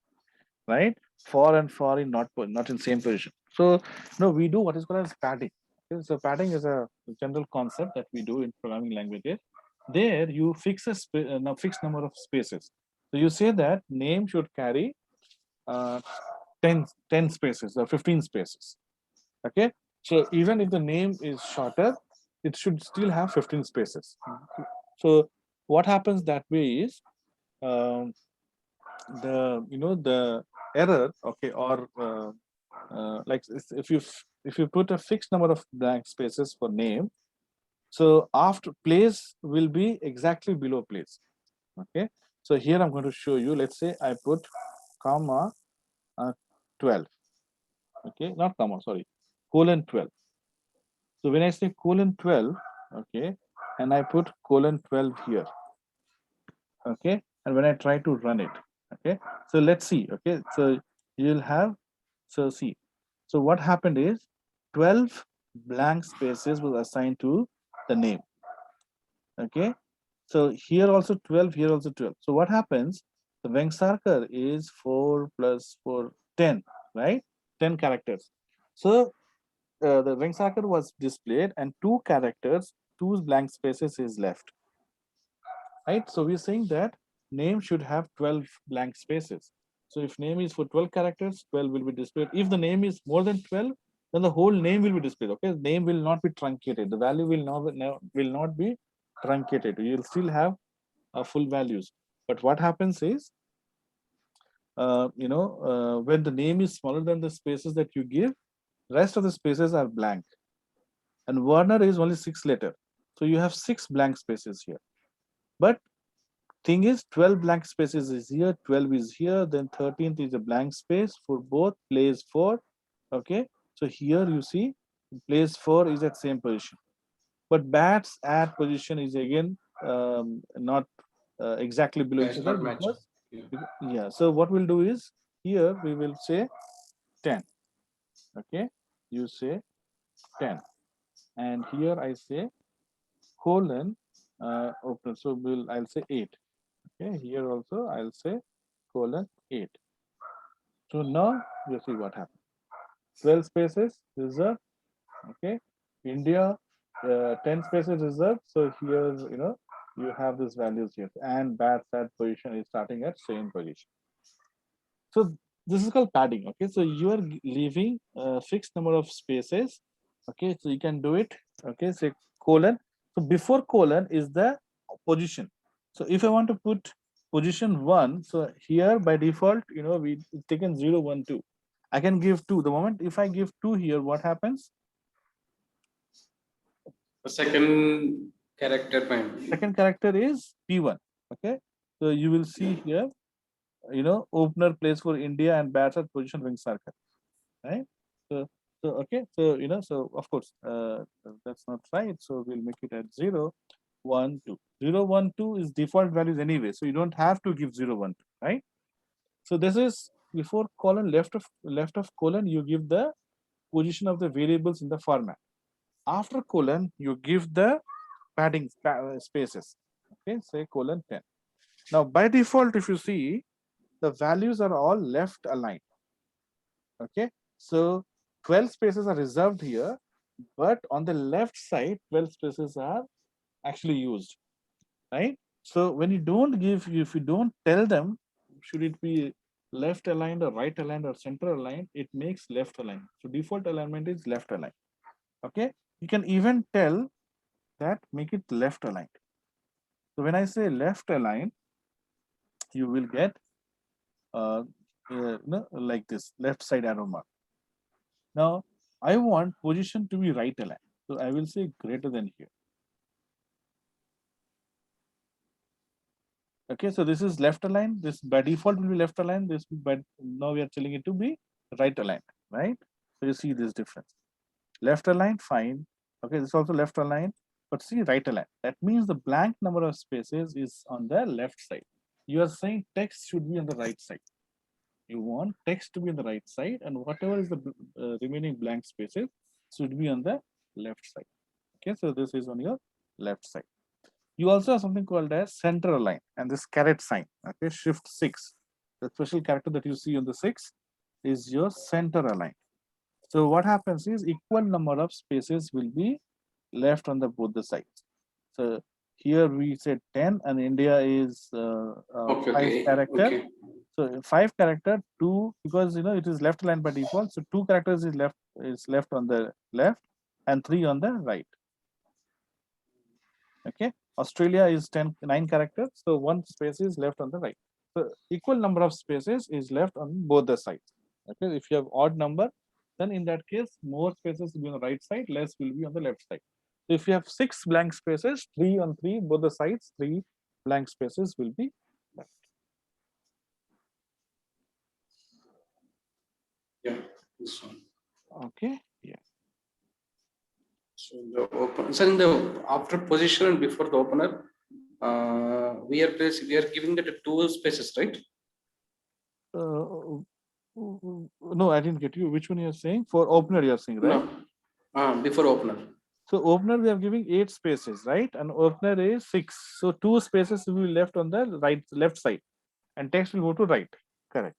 right? For and for in not in same position. So no, we do what is called as padding. Okay, so padding is a general concept that we do in programming languages. There you fix a fixed number of spaces. So you say that name should carry uh, 10 spaces or 15 spaces. Okay, so even if the name is shorter, it should still have 15 spaces. So what happens that way is um, the error, okay, or like if you put a fixed number of blank spaces for name, so after place will be exactly below place. Okay, so here I'm going to show you. Let's say I put comma 12. Okay, not comma, sorry, colon 12. So when I say colon 12, okay, and I put colon 12 here, okay, and when I try to run it, okay, so let's see, okay, so you'll have, so see, so what happened is 12 blank spaces was assigned to the name, okay, so here also 12, here also 12. So what happens, the Vengsarkar is 4 plus 4, 10, right, 10 characters. So the Vengsakar was displayed and two characters, two blank spaces is left, right? So we're saying that name should have 12 blank spaces. So if name is for 12 characters, 12 will be displayed. If the name is more than 12, then the whole name will be displayed. Okay, name will not be truncated. The value will not be truncated. You'll still have full values. But what happens is, when the name is smaller than the spaces that you give, rest of the spaces are blank. And Warner is only 6 letter. So you have 6 blank spaces here. But thing is 12 blank spaces is here, 12 is here, then 13th is a blank space for both place 4. Okay, so here you see place 4 is at same position, but bats at position is again not exactly below Yeah, each it's other not matching. because Yeah. yeah, so what we'll do is here we will say 10. Okay, you say 10, and here I say colon open, so I'll say 8. Okay, here also I'll say colon 8. So now you see what happened. 12 spaces reserved. Okay, India 10 spaces reserved. So here you have these values here, and bats at position is starting at same position. So this is called padding. Okay, so you are leaving a fixed number of spaces. Okay, so you can do it. Okay, say colon. So before colon is the position. So if I want to put position 1, so here by default, we taken 0, 1, 2. I can give 2. The moment if I give 2 here, what happens? The second character point. Second character is P1. Okay, so you will see here, opener plays for India and bats at position wing circle, right? So, okay, so so of course that's not right. So we'll make it at 0, 1, 2. 0, 1, 2 is default values anyway, so you don't have to give 0, 1, 2, right? So this is before colon, left of colon, you give the position of the variables in the format. After colon, you give the padding spaces. Okay, say colon 10. Now, by default, if you see, the values are all left aligned. Okay, so 12 spaces are reserved here, but on the left side, 12 spaces are actually used, right? So when you don't give, if you don't tell them, should it be left aligned or right aligned or center aligned, it makes left aligned. So default alignment is left aligned. Okay, you can even tell that make it left aligned. So when I say left aligned, you will get like this left side arrow mark. Now I want position to be right aligned. So I will say greater than here. Okay, so this is left aligned. This by default will be left aligned. This but now we are telling it to be right aligned, right? So you see this difference. Left aligned, fine. Okay, this is also left aligned, but see right aligned. That means the blank number of spaces is on the left side. You are saying text should be on the right side. You want text to be on the right side, and whatever is the remaining blank spaces should be on the left side. Okay, so this is on your left side. You also have something called as center align and this caret sign. Okay, shift 6. The special character that you see on the 6 is your center align. So what happens is equal number of spaces will be left on the both the sides. So here we said 10 and India is 5 character. Okay. So 5 character, 2, because you know it is left aligned by default. So 2 characters is left on the left and 3 on the right. Okay, Australia is 9 characters, so 1 space is left on the right. So equal number of spaces is left on both the sides. Okay, if you have odd number, then in that case, more spaces will be on the right side, less will be on the left side. So if you have 6 blank spaces, 3 on 3, both the sides, 3 blank spaces will be left. Yeah, this one. Okay, yeah. So the open. So in the after position and before the opener, we are giving that 2 spaces, right? No, I didn't get you. Which one you are saying? For opener, you are saying, right? No, before opener. So opener we are giving 8 spaces, right? And opener is 6. So 2 spaces will be left on the left side, and text will go to right. Correct.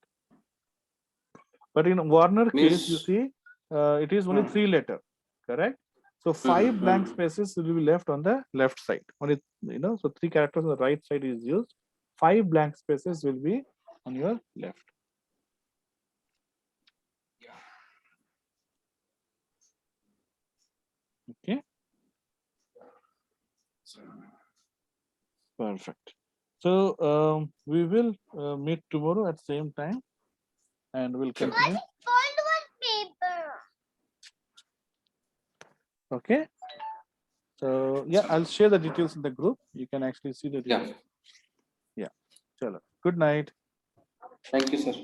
But in Warner case, you see, it is only 3 letter. Correct. So 5 blank spaces will be left on the left side. Only so 3 characters on the right side is used. 5 blank spaces will be on your left. Okay. Perfect. So we will meet tomorrow at same time, and we'll continue. Okay. So yeah, I'll share the details in the group. You can actually see the details. Yeah. Chalo. Good night. Thank you, sir.